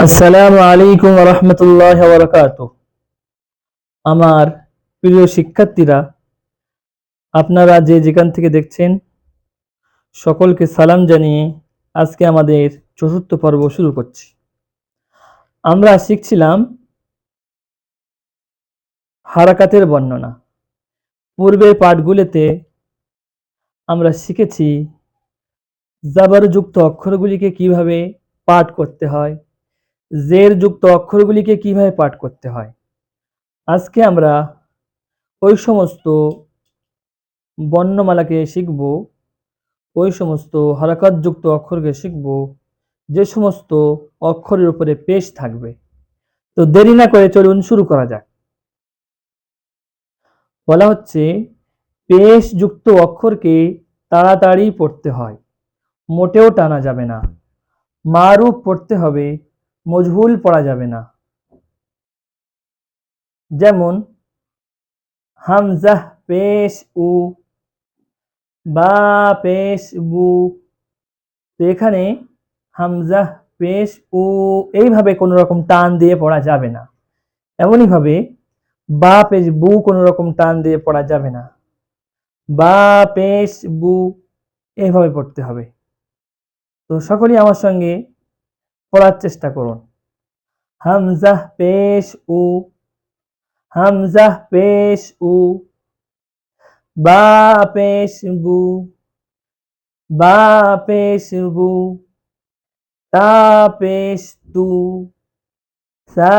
আসসালামু আলাইকুম ওয়া রাহমাতুল্লাহি ওয়া বারাকাতুহু। আমার প্রিয় শিক্ষার্থীরা, আপনারা যে যেখান থেকে দেখছেন সকলকে সালাম জানিয়ে আজকে আমাদের চতুর্থ পর্ব শুরু করছি। আমরা শিখছিলাম হারাকাতের বর্ণনা। পূর্বের পাঠগুলোতে আমরা শিখেছি জাবরযুক্ত অক্ষরগুলিকে কিভাবে পাঠ করতে হয়, জের যুক্ত অক্ষরগুলিকে কিভাবে পাঠ করতে হয়। আজকে আমরা ওই সমস্ত বর্ণমালাকে শিখব, ওই সমস্ত হরকতযুক্ত অক্ষরকে শিখব যে সমস্ত অক্ষরের উপরে পেশ থাকবে। তো দেরি না করে চলুন শুরু করা যাক। বলা হচ্ছে পেশ যুক্ত অক্ষরকে তাড়াতাড়ি পড়তে হয়, মোটেও টানা যাবে না। মারুফ পড়তে হবে, মজহুল পড়া যাবে না। যেমন হামজাহ পেশ উ, বা পেশ বু। তো এখানে হামজাহ পেশ উ এইভাবে কোনো রকম টান দিয়ে পড়া যাবে না। এমনই ভাবে বা পেশ বু কোনো রকম টান দিয়ে পড়া যাবে না। বা পেশ বু এইভাবে পড়তে হবে। তো সকলেই আমার সঙ্গে পড়ার চেষ্টা করুন। হামজাহ পেশ উ, হামজাহ পেশ উ, বা পেশ বু, বা পেশ বু, তা পেশ তু, সা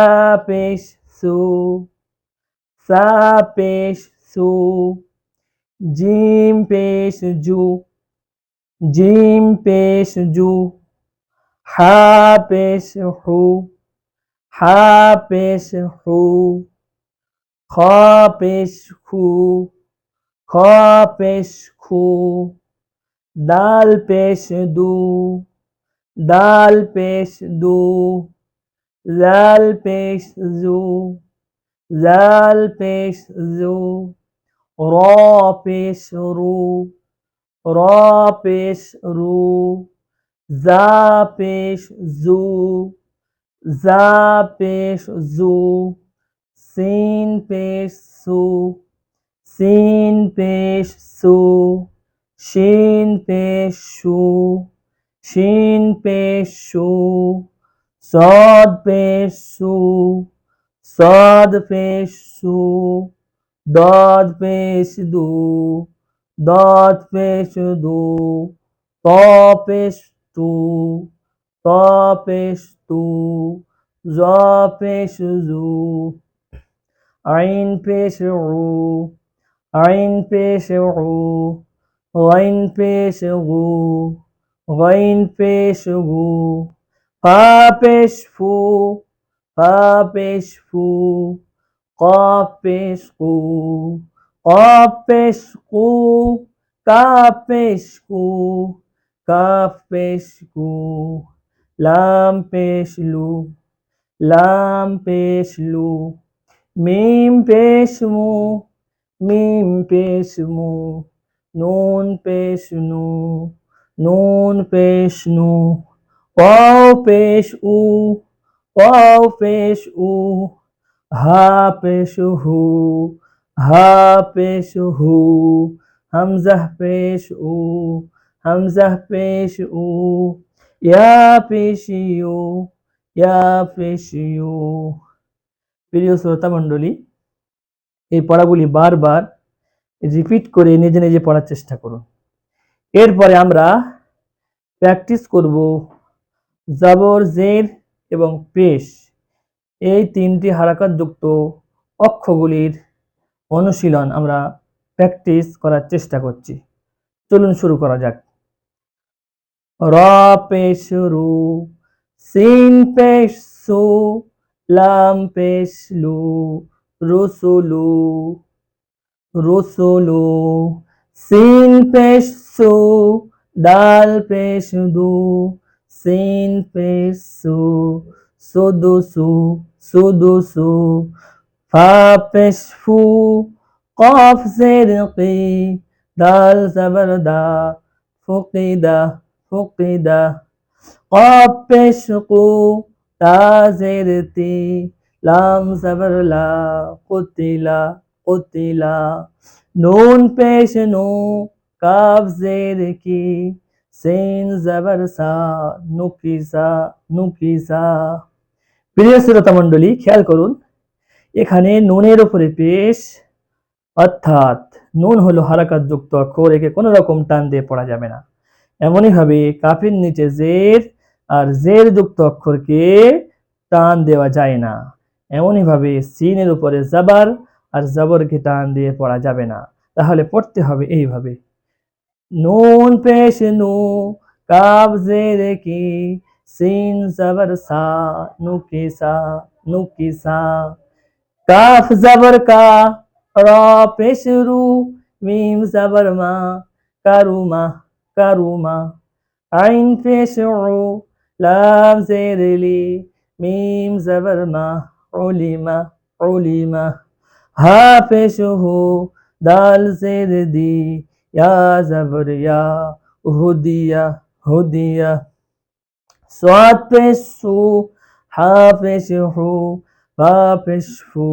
পেশ সু, সা পেশ সু, জিম পেশ জু, জিম পেশ জু, হা পেশ হু, হা পেশ হু, খ পেশ খু, খ পেশ খু, দাল পেশ দু, দাল পেশ দু, জাল পেশ জু, জাল পেশ জু, র পেশ রু, র পেশ রু, জা পেশ জু, জা পেশ জু, সিন পেশ সু, সিন পেশ সু, শিন পেশ শু, শিন পেশ শু, সদ পেশ সু, সদ পেশ সু, দদ পেশ দু, দদ পেশ দু, ত পেশ তু, ত পেশ তু, জ পেশ জু, আইন পেশ উ, আইন পেশ উ, গাইন পেশ গু, গাইন পেশ গু, ফা পেশ ফু, ফা পেশ ফু, কফ পেশ কু, কফ পেশ কু, কাফ পেশ কু, কাফ পেশ কু, লাম পেশ লু, লাম পেশ লু, মিম পেশ মু, মিম পেশ মু, নুন পেশ নু, নুন পেশ নু, ওয়াও পেশ উ, ওয়াও পেশ উ, হা পেশ হু, হা পেশ হু, হামজাহ পেশ উ, হামজাহ পেশ উ, ইয়া পেশ ইউ, ইয়া পেশ ইউ। প্রিয় শ্রোতা মণ্ডলী, এই পড়াগুলি বারবার রিপিট করে নিজে নিজে পড়ার চেষ্টা করুন। এরপরে আমরা প্র্যাকটিস করব জাবর, জের এবং পেশ এই তিনটি হারাকাত যুক্ত অক্ষরগুলির অনুশীলন আমরা প্র্যাকটিস করার চেষ্টা করছি। চলুন শুরু করা যাক। র পেশ রু, সিন পেশ সু, লাম পেশ লু, রুসুলু, রুসুলু, সিন পেশ সু, দাল পেশ দু, সিন পেশ সু, সুদুসু, সুদুসু, ফা পেশ ফু, কফ জের কি, দাল জবর দা, ফুকিদা, ফুকিদা, কফ পেশ কু, তা জের তি, লাম জবর লা, কুতিলা কুতিলা। নুন পেশ নু, কাফ জের কি, সিন জবর সা, নুকিসা নুকিসা। প্রিয় শ্রোতা মণ্ডলী, খেয়াল করুন, এখানে নুনের উপরে পেশ, অর্থাৎ নুন হলো হারাকাত যুক্ত অক্ষর, একে কোনো রকম টান দিয়ে পড়া যাবে না। এমনই ভাবে কাফের নিচে জের আর জের যুক্ত অক্ষরকে টান দেওয়া যায় না। এমনই ভাবে সিনের উপরে জাবার আর জাবরকে টান দিয়ে পড়া যাবে না। তাহলে পড়তে হবে এইভাবে, নুন পেশ নু, কাফ জের কি, সিন জাবার সা, নুকিসা নুকিসা। কাফ জবর কা, রা পেশ রু, মিম জবর মা, কারুমা কারুমা। আইন পেশ উ, লাম জের লি, মিম জবর মা, উলিমা উলিমা। হা পেশ হু, দাল জের দি, ইয়া জবর ইয়া, হুদিয়া হুদিয়া। সাদ পেশ সু, হা পেশ হু, ফা পেশ ফু,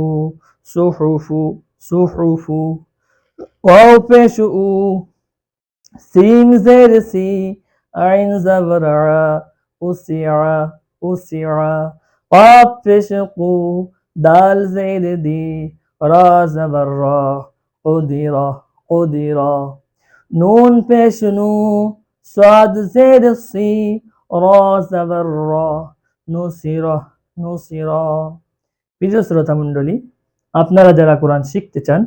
সুহুফু সুহুফু। ওয়াও পেশ উ, সিন জের সি, আইন জবর আ, উসিআ উসিআ। কাফ পেশ কু, দাল জের দি, রা জবর রা, কুদিরা কুদিরা। নুন পেশ নু, সাদ জের সি, রা জবর রা, নুসিরা নুসিরা। প্রিয় শ্রোতা মণ্ডলী, আপনারা যারা কোরআন শিখতে চান,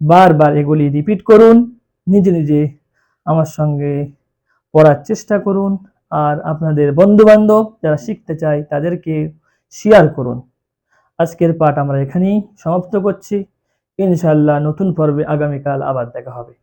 বারবার এগুলি রিপিট করুন, নিজে নিজে আমার সঙ্গে পড়ার চেষ্টা করুন, আর আপনাদের বন্ধু বান্ধব যারা শিখতে চায় তাদেরকে শেয়ার করুন। আজকের পাঠ আমরা এখানেই সমাপ্ত করছি। ইনশাআল্লাহ নতুন পর্বে আগামীকাল আবার দেখা হবে।